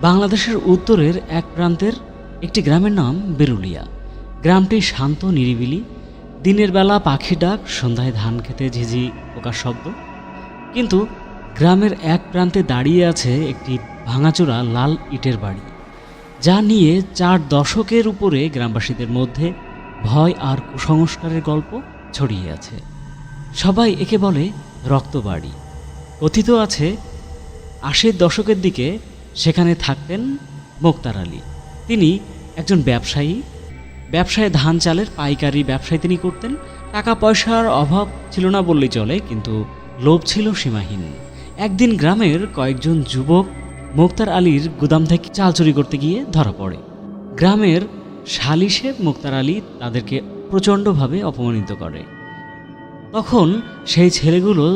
বাংলাদেশের উত্তরের এক প্রান্তের একটি গ্রামের নাম বিরুলিয়া। গ্রামটি শান্ত নিরিবিলি। দিনের বেলা পাখি ডাক, সন্ধ্যায় ধান খেতে ঝিঝি পোকার শব্দ। কিন্তু গ্রামের এক প্রান্তে দাঁড়িয়ে আছে একটি ভাঙাচোরা লাল ইটের বাড়ি, যা নিয়ে 4 দশকের উপরে গ্রামবাসীদের মধ্যে ভয় আর কুসংস্কারের গল্প ছড়িয়ে আছে। সবাই একে বলে রক্তবাড়ি। কথিত আছে 80-এর দশকের দিকে সেখানে থাকতেন মোক্তার আলী। তিনি একজন ব্যবসায় ধান চালের পাইকারি ব্যবসায় তিনি করতেন। টাকা পয়সার অভাব ছিল না বললেই চলে, কিন্তু লোভ ছিল সীমাহীন। একদিন গ্রামের কয়েকজন যুবক মোক্তার আলীর গুদাম থেকে চাল চুরি করতে গিয়ে ধরা পড়ে। গ্রামের সালিশে মোক্তার আলী তাদেরকে প্রচণ্ডভাবে অপমানিত করে। তখন সেই ছেলেগুলো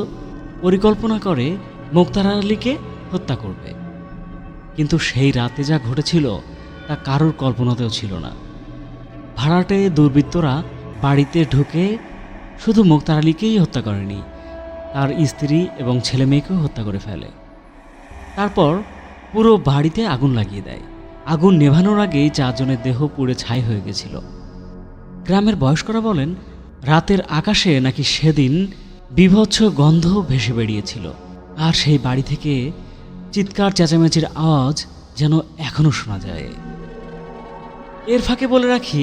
পরিকল্পনা করে মোক্তার আলীকে হত্যা করবে। কিন্তু সেই রাতে যা ঘটেছিল তা কারোর কল্পনাতেও ছিল না। ভাড়াটে দুর্বৃত্তরা বাড়িতে ঢুকে শুধু মোক্তার আলীকেই হত্যা করেনি, তার স্ত্রী এবং ছেলে মেয়েকেও হত্যা করে ফেলে। তারপর পুরো বাড়িতে আগুন লাগিয়ে দেয়। আগুন নেভানোর আগেই 4 জনের দেহ পুড়ে ছাই হয়ে গেছিল। গ্রামের বয়স্করা বলেন, রাতের আকাশে নাকি সেদিন বীভৎস গন্ধ ভেসে বেরিয়েছিল, আর সেই বাড়ি থেকে চিৎকার চেঁচামেচির আওয়াজ যেন এখনো শোনা যায়। এর ফাঁকে বলে রাখি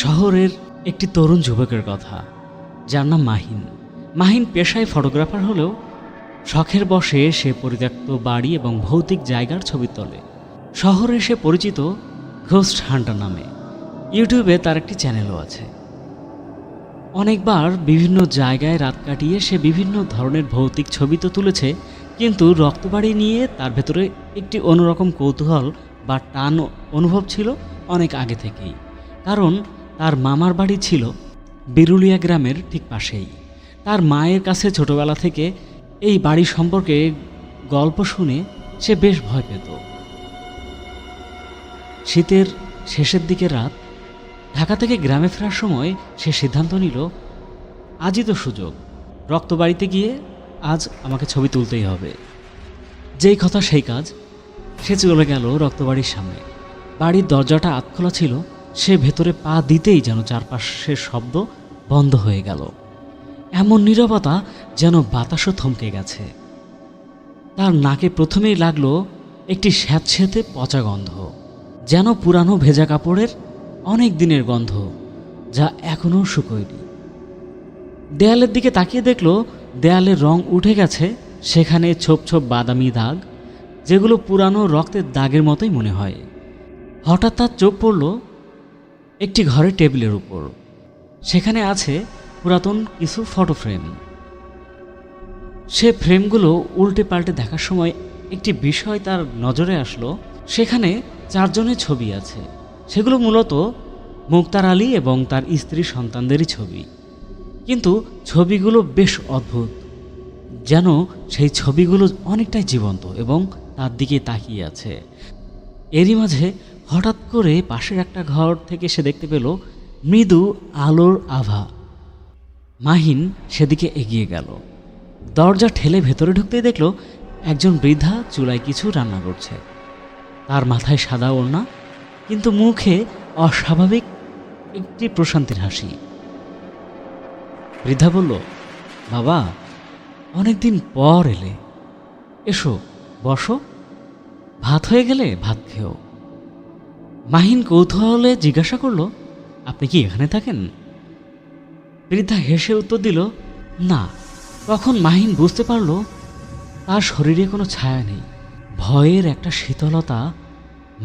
শহরের একটি তরুণ যুবকের কথা, যার নাম মাহিন। মাহিন পেশায় ফটোগ্রাফার হলেও শখের বশে সে পরিত্যক্ত বাড়ি এবং ভৌতিক জায়গার ছবি তোলে। শহরে সে পরিচিত ঘোস্ট হান্টার নামে। ইউটিউবে তার একটি চ্যানেলও আছে। অনেকবার বিভিন্ন জায়গায় রাত কাটিয়ে সে বিভিন্ন ধরনের ভৌতিক ছবি তো তুলেছে, কিন্তু রক্তবাড়ি নিয়ে তার ভেতরে একটি অন্যরকম কৌতূহল বা টান অনুভব ছিল অনেক আগে থেকেই। কারণ তার মামার বাড়ি ছিল বিরুলিয়া গ্রামের ঠিক পাশেই। তার মায়ের কাছে ছোটবেলা থেকে এই বাড়ি সম্পর্কে গল্প শুনে সে বেশ ভয় পেত। শীতের শেষের দিকে রাত, ঢাকা থেকে গ্রামে ফেরার সময় সে সিদ্ধান্ত নিল, আজই তো সুযোগ, রক্তবাড়িতে গিয়ে আজ আমাকে ছবি তুলতেই হবে। যেই কথা সেই কাজ, সে চলে গেল রক্তবাড়ির সামনে। বাড়ির দরজাটা আধখোলা ছিল। সে ভেতরে পা দিতেই যেন চারপাশের শব্দ বন্ধ হয়ে গেল। এমন নীরবতা যেন বাতাসও থমকে গেছে। তার নাকে প্রথমেই লাগলো একটি স্যাঁতস্যাঁতে পচা গন্ধ, যেন পুরানো ভেজা কাপড়ের অনেক দিনের গন্ধ, যা এখনও শুকোয়নি। দেয়ালের দিকে তাকিয়ে দেখল দেয়ালের রং উঠে গেছে। সেখানে ছোপ ছোপ বাদামি দাগ, যেগুলো পুরানো রক্তের দাগের মতোই মনে হয়। হঠাৎ তার চোখ পড়ল একটি ঘরের টেবিলের উপর। সেখানে আছে পুরাতন কিছু ফটো ফ্রেম। সে ফ্রেমগুলো উল্টে পাল্টে দেখার সময় একটি বিষয় তার নজরে আসলো। সেখানে 4 জনের ছবি আছে। সেগুলো মূলত মোক্তার আলী এবং তার স্ত্রী সন্তানদেরই ছবি। কিন্তু ছবিগুলো বেশ অদ্ভুত, যেন সেই ছবিগুলো অনেকটাই জীবন্ত এবং তার দিকে তাকিয়ে আছে। এরই মাঝে হঠাৎ করে পাশের একটা ঘর থেকে সে দেখতে পেল মৃদু আলোর আভা। মাহিন সেদিকে এগিয়ে গেল। দরজা ঠেলে ভেতরে ঢুকতেই দেখল একজন বৃদ্ধা চুলায় কিছু রান্না করছে। তার মাথায় সাদা ওড়না, কিন্তু মুখে অস্বাভাবিক একটি প্রশান্তির হাসি। বৃদ্ধা বলল, বাবা, অনেকদিন পর এলে, এসো বসো, ভাত হয়ে গেলে ভাত খেও। মাহিন কৌতূহলে জিজ্ঞাসা করল, আপনি কি এখানে থাকেন? বৃদ্ধা হেসে উত্তর দিল, না। তখন মাহিন বুঝতে পারল তার শরীরে কোনো ছায়া নেই। ভয়ের একটা শীতলতা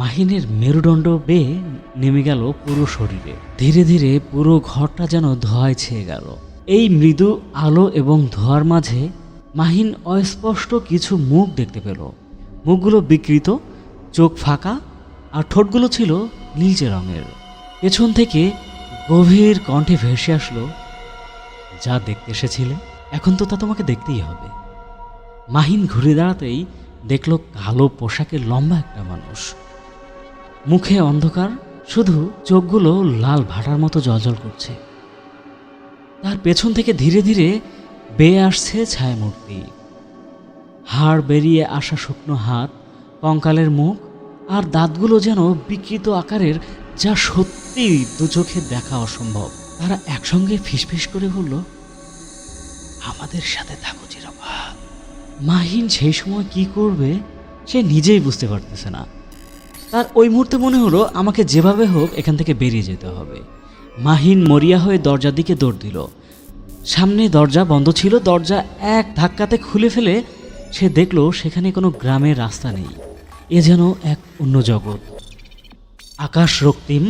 মাহিনের মেরুদণ্ড বেয়ে নেমে গেল পুরো শরীরে। ধীরে ধীরে পুরো ঘরটা যেন ধোঁয়ায় ছেয়ে গেল। এই মৃদু আলো এবং ধোঁয়ার মাঝে মাহিন অস্পষ্ট কিছু মুখ দেখতে পেল। মুখগুলো বিকৃত, চোখ ফাঁকা, আর ঠোঁটগুলো ছিল নীলচে রঙের। পেছন থেকে গভীর কণ্ঠে ভেসে আসলো, যা দেখতে এসেছিলে এখন তো তা তোমাকে দেখতেই হবে। মাহিন ঘুরে দাঁড়াতেই দেখল কালো পোশাকের লম্বা একটা মানুষ। মুখে অন্ধকার, শুধু চোখগুলো লাল ভাটার মতো জ্বলজ্বল করছে। তার পেছন থেকে ধীরে ধীরে বেয়ে আসছে ছায়ামূর্তি। হাড় বেরিয়ে আসা শুকনো হাত, কঙ্কালের মুখ আর দাঁতগুলো যেন বিকৃত আকারের, যা সত্যি দু চোখে দেখা অসম্ভব। তারা একসঙ্গে ফিসফিস করে বলল, আমাদের সাথে থাকো চিরকাল। মাহিন সেই সময় কি করবে সে নিজেই বুঝতে পারতেছে না। তার ওই মুহূর্তে মনে হলো আমাকে যেভাবে হোক এখান থেকে বেরিয়ে যেতে হবে। মাহিন মরিয়া হয়ে দরজার দিকে দৌড় দিল। সামনে দরজা বন্ধ ছিল, দরজা এক ধাক্কাতে খুলে ফেলে সে দেখল সেখানে কোনো গ্রামের রাস্তা নেই। এ যেন এক অন্য জগৎ। আকাশ রক্তিম,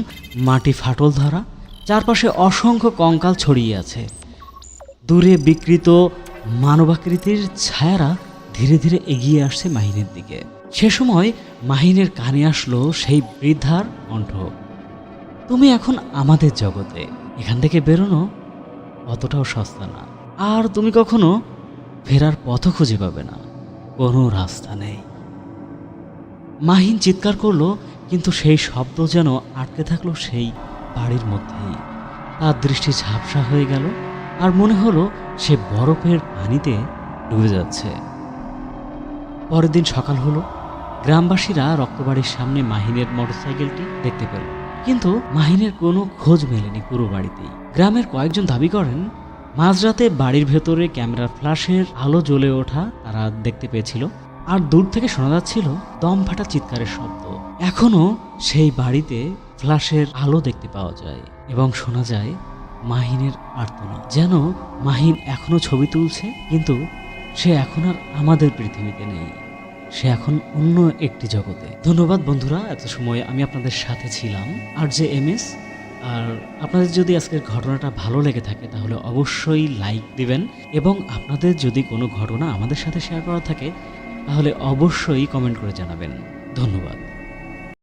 মাটি ফাটল ধরা, চারপাশে অসংখ্য কঙ্কাল ছড়িয়ে আছে। দূরে বিকৃত মানবাকৃতির ছায়ারা ধীরে ধীরে এগিয়ে আসছে মাহিনের দিকে। সে সময় মাহিনের কানে আসলো সেই বৃদ্ধার কণ্ঠ, তুমি এখন আমাদের জগতে, এখান থেকে বেরোনো অতটাও সস্তা না, আর তুমি কখনো ফেরার পথও খুঁজে পাবে না, কোনো রাস্তা নেই। মাহিন চিৎকার করলো, কিন্তু সেই শব্দ যেন আটকে থাকলো সেই বাড়ির মধ্যেই। তার দৃষ্টি ঝাপসা হয়ে গেল, আর মনে হলো সে বরফের পানিতে ডুবে যাচ্ছে। পরের দিন সকাল হলো। গ্রামবাসীরা রক্তবাড়ির সামনে মাহিনের মোটরসাইকেলটি দেখতে পেল, কিন্তু মাহিনের কোনো খোঁজ মেলেনি পুরো বাড়িতেই। গ্রামের কয়েকজন দাবি করেন মাঝরাতে বাড়ির ভেতরে ক্যামেরার ফ্ল্যাশের আলো জ্বলে ওঠা তারা দেখতে পেয়েছিল, আর দূর থেকে শোনা যাচ্ছিল দম ফাটা চিৎকারের শব্দ। এখনো সেই বাড়িতে ফ্ল্যাশের আলো দেখতে পাওয়া যায় এবং শোনা যায় মাহিনের আর্তনাদ, যেন মাহিন এখনো ছবি তুলছে, কিন্তু সে এখন আর আমাদের পৃথিবীতে নেই, সে এখন অন্য একটি জগতে। ধন্যবাদ বন্ধুরা, এত সময় আমি আপনাদের সাথে ছিলাম RJMS। আর আপনাদের যদি আজকের ঘটনাটা ভালো লেগে থাকে তাহলে অবশ্যই লাইক দিবেন, এবং আপনাদের যদি কোনো ঘটনা আমাদের সাথে শেয়ার করা থাকে তাহলে অবশ্যই কমেন্ট করে জানাবেন। ধন্যবাদ।